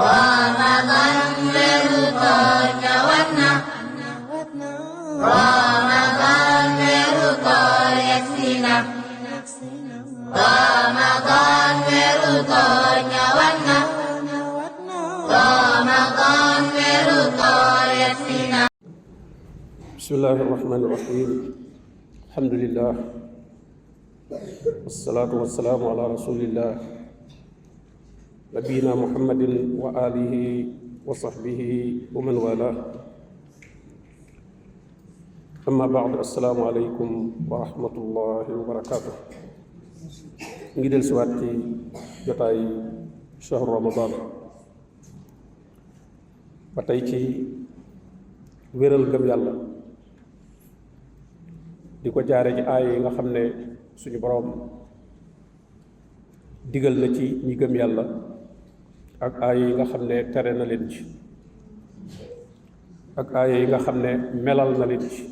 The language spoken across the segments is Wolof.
Ramadan weeru koor ñëwaat na. Ramadan weeru koor yegsi na. Ramadan weeru koor ñëwaat na. Ramadan weeru koor yegsi na. Bismillahi rahmani rahim. Alhamdulillah. Wassalatu wassalamu ala rasulillah. Nabiyina Muhammadin wa alihi wa sahbihi wa man wala. Amma ba'd, assalamu alaykum wa rahmatullahi wa barakatuh. Ngi del siwaat ci jotaay shahru Ramadan ba tey ci wéral gëm yàlla di ko jaare ci aaya yi nga xam ne suñu boroom digal na ci ñi gëm yàlla ak aaya yi nga xam ne tere na leen ci ak aaya yi nga xam ne melal na leen ci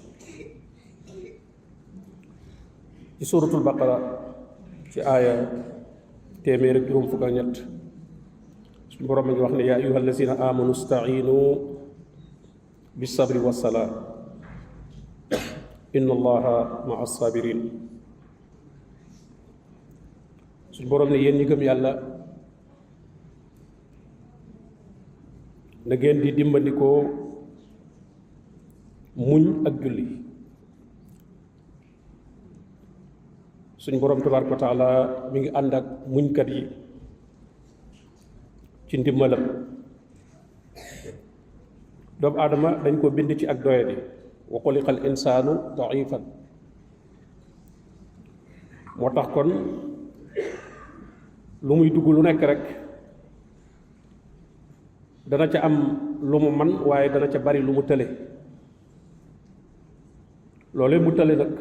suratul baqara ci aaya téeméer ak juróom fukk ak ñett suñu boroom a ngi wax ne yaa ayyuhal lazina amanu sta'iinu bis sabri was salaa inna allaha ma'a sabirin. suñu boroom ne yéen ñi gëm yàlla na ngeen di dimbandikoo muñ ak julli. suñu boroom tabaaraka wa taala mi ngi ànd ak muñkat yi ci ndimbalam. doomu aadama dañ ko bind ci ak doyadi wa xuliqal insaanu daifan. moo tax kon lu muy dugg lu nekk rek dana ca am lu mu man waaye dana ca bari lu mu tële. loolee mu tële nag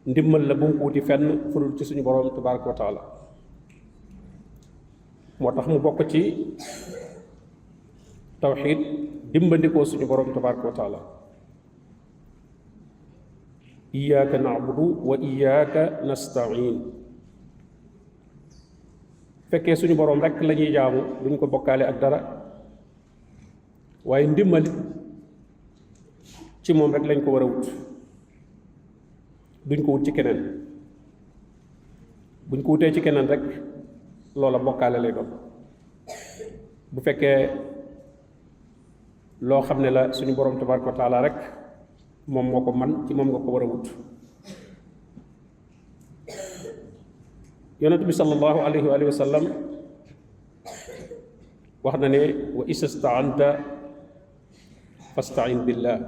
ndimmal la bu mu wuti fenn furul ci suñu boroom tabaaraka wa taala. moo tax mu bokk ci tawxiid dimbandikoo suñu boroom tabaaraka wa taala. iyyaka na'budu wa iyyaka nasta'in. fekkee suñu boroom rekk la ñuy jaamu duñ ko bokkaale ak dara waaye ndimbali ci moom rek lañ ko war a wut, duñ ko wut ci keneen. buñ ko wutee ci keneen rek loola bokkaale lay doon. bu fekkee loo xam ne la suñu boroom tabaaraka wa taala rek moom moo ko man ci moom nga ko war a wut. yonent bi sallallahu alayhi wa sallam wax na ne wa isa sta'anta fasta'in billah,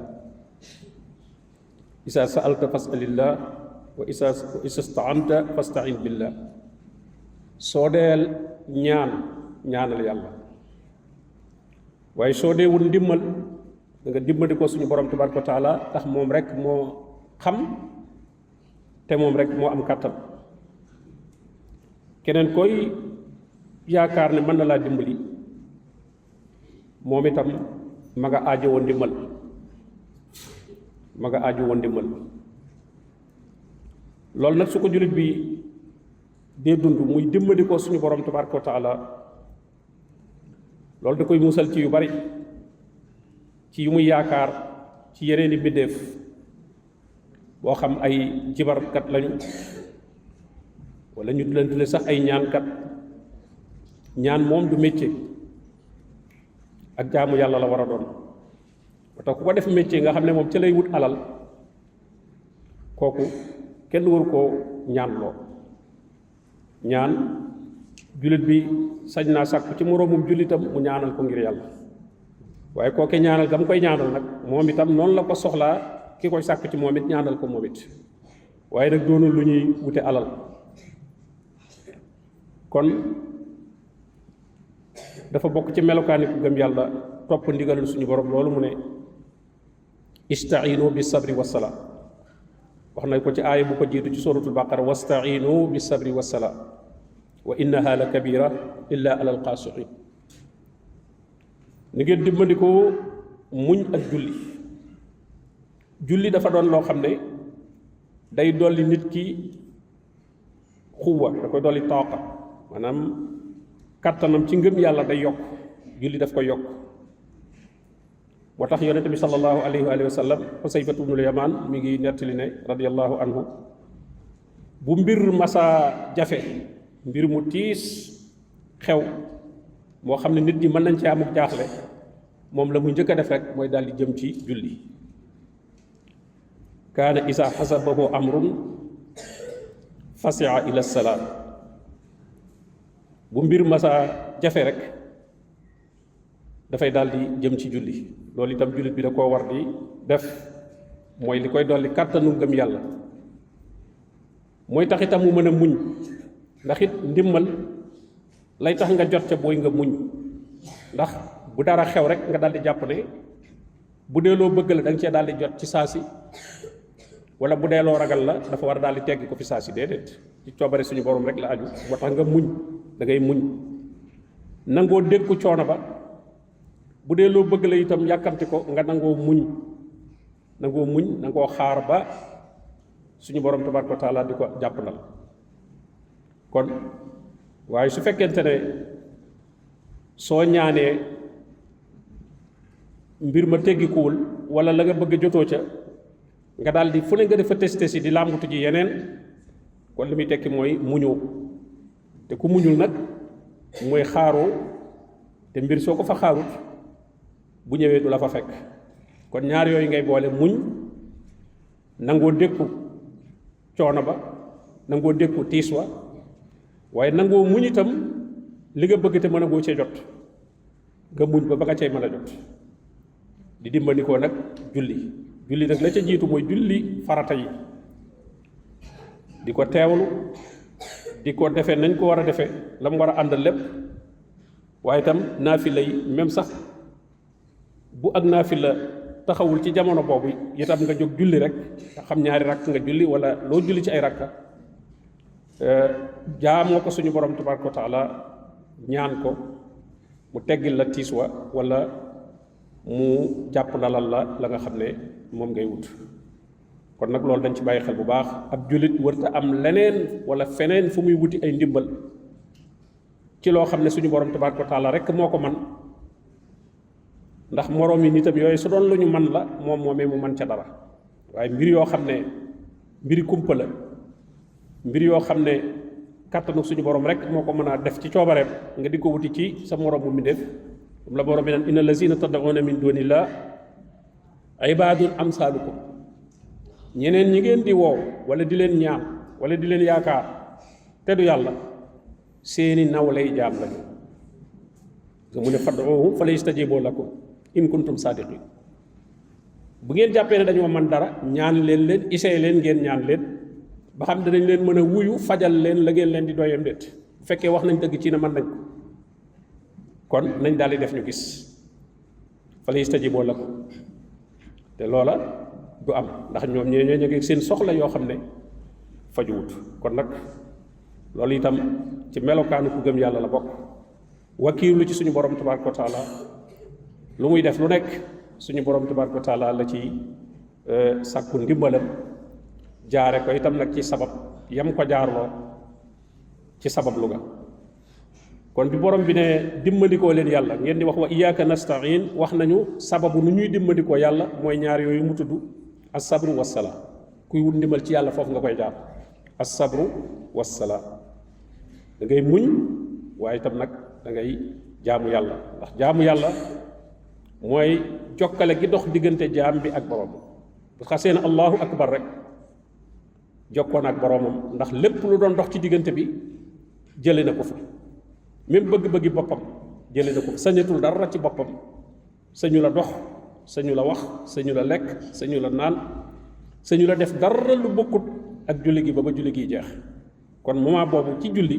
isa sa'alta fas'alillah wa isa sta'anta fasta'in billah. soo deel ñaanal yàlla, waaye soo dee wut ndimmal da nga dimbali ko suñu borom tabaraka wa taala, tax moom rek moo xam te moom rek moo am kàttan. keneen koy yaakaar ne mën na laa dimbali moom itam ma nga aajowoo ndimbal loolu nag su ko jullit bi dee dund muy dimbali ko suñu borom tabaraka wa taala, loolu da koy musal ci yu bari, ci yu muy yaakaar ci yeneeni mbindéef, boo xam ay jibarkat lañu wala ñu leen tudde sax ay ñaankat. ñaan moom du métier, ak jaamu yàlla la war a doon. moo tax ku ko def métier nga xam ne moom ca lay wut alal, kooku kenn waru koo ñaan loo. ñaan jullit bi sañ naa sàkku ci moroomum jullitam mu ñaanal ko ngir yàlla, waaye kooke ñaanal gam koy ñaanal nag moom itam noonu la ko soxlaa ki koy sàkku ci moom it ñaanal ko moom it, waaye nag doonul lu ñuy wute alal. kon dafa bokk ci melokaani ku gëm yàlla topp ndigalul suñu borom. loolu mu ne ista'iinu bis sabri was salaa. wax na ko ci aaya bu ko jiitu ci suratul baqara, wasta'iinu bis sabri was salaa wa innaha la kabira illa alal xaashiin. ni ngeen dimbandikoo muñ ak julli dafa doon loo xam ne day dolli nit ki xuwa, da koy dolli taaqa, maanaam kàttanam ci ngëm yàlla day yokk julli daf ko yokk moo tax yonente bi sallallahu alayhi wa sallam Xusayfatu bnul Yamaan mi ngi nettali ne radiyallahu anhu bu mbir masa jafe mbir mu tiis xew moo xam ne nit ñi mën nañ ci amuk jaaxle moom la mu njëkk a def rek mooy daal di jëm ci julli kaana isa xasabahu amrun fasia ila salaam bu mbir masa jafe rek dafay daal di jëm ci julli loolu itam jullit bi da koo war di def mooy li koy dolli kàttanu ngëm yàlla mooy tax itam mu mën a muñ ndax it ndimmal lay tax nga jot ca booy nga muñ ndax bu dara xew rek nga daal di jàpp ne bu dee loo bëgg la da nga cee daal di jot ci saasi wala bu dee loo ragal la dafa war a daal di teggi ko fi saasi déedéet ci coobare suñu borom rek la aju moo tax nga muñ da ngay muñ nangoo dékku coono ba bu dee loo bëgg la itam yàkkamti ko nga nangoo muñ nangoo xaar ba suñu borom tabaraka wa taala di ko jàppandal kon waaye su fekkente ne soo ñaanee mbir ma teggikuwul wala la nga bëgg jotoo ca nga daal di fu ne nga defa testé si di làmbatu ji yeneen kon li muy tekki mooy muñoo te ku muñul nag mooy xaaroo te mbir soo ko fa xaarut bu ñëwee du la fa fekk kon ñaar yooyu ngay boole muñ nangoo dékku coono ba nangoo dékku tiis wa waaye nangoo muñ itam li nga bëgg te mën a goo cee jot nga muñ ba nga cay mën a jot di dimbandikoo nag julli nag la ca jiitu mooy julli farata yi di ko teewlu di ko defee nañ ko war a defee la mu war a àndal lépp waaye itam naafila yi même sax bu ak naafila taxawul ci jamono boobu itam nga jóg julli rek nga xam ñaari rakk nga julli wala loo julli ci ay rakka jaamoo ko suñu borom tabaraka wa taala ñaan ko mu teggil la tiis wa wala mu jàpp ndalal la nga xam ne moom ngay wut kon nag loolu dañ ci bàyyi xel bu baax ab jullit wërta am leneen wala feneen fu muy wuti ay ndimbal ci loo xam ne suñu borom tabaraka wa taala rek moo ko man ndax moroom yi nitam yooyu su doon lu ñu man la moom moomee mu man ca dara waaye mbir yoo xam ne mbiri kumpa la mbir yoo xam ne kàttanu suñu borom rek moo ko mën a def ci coobareem nga di ko wuti ci sa morom mu mi def la borom bi naan inna lazina tad'una min dunillah ibadun amsalukum ñeneen ñi ngeen di woow wala di leen ñaan wala di leen yaakaar te du yàlla seeni naw lay jaam lañu nga mu ne fad'uhum fa yastajibu lakum in kuntum sadiqin bu ngeen jàppee ne dañoo man dara ñaan leen isee leen ngeen ñaan leen ba xam danañ leen mën a wuyu fajal leen la ngeen leen di doyem déet bu fekkee wax nañ dëgg ci ne mën nañ ko kon nañ daal di def ñu gis fa yastajibu lakum te loola du am ndax ñoom ñoo ñëw seen soxla yoo xam ne fajuwut kon nag loolu itam ci melokaanu ku gëm yàlla la bokk wakiilu ci suñu borom tabaraka wa taala lu muy def lu nekk suñu borom tabaraka wa taala la ci sàkku ndimbalam jaare ko itam nag ci sabab yam ko jaarloo ci sabab lu ga kon bi borom bi ne dimbandikoo leen yàlla ngeen di wax wa iyyaka nasta'in wax nañu sababu nu ñuy dimbandikoo yàlla mooy ñaar yooyu mu tudd as-sabru was-salaa kuy wut ndimbal ci yàlla foofu nga koy jaar as-sabru was-salaa da ngay muñ waaye itam nag da ngay jaamu yàlla ndax jaamu yàlla mooy jokkale gi dox diggante jaam bi ak borom bu xasee na allahu akbar rek jokkoon ak boromam ndax lépp lu doon dox ci diggante bi jële na ko fa même bëgg-bëggi boppam jële na ko fa sañatul dara ci boppam sañu la dox sañu la wax sañu la lekk sañu la naan sañu la def dara lu bokkut ak julli gi ba julli gi jeex kon moment boobu ci julli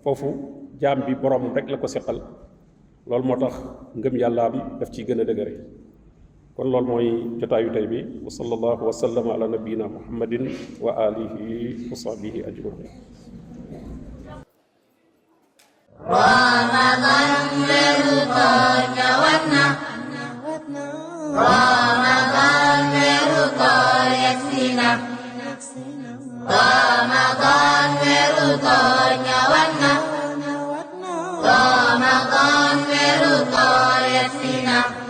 foofu jaam bi borom rek la ko seqal loolu moo tax ngëm yàllaam daf ciy gën a dëgëre kon loolu mooy jotaayu tey bi wa sallallahu wa sallama ala nabiyina muhammadin wa alihi wa sahbihi ajmain Ramadan weeru koor ñëwaat na Ramadan weeru koor yegsi na Ramadan weeru koor ñëwaat na يكفينا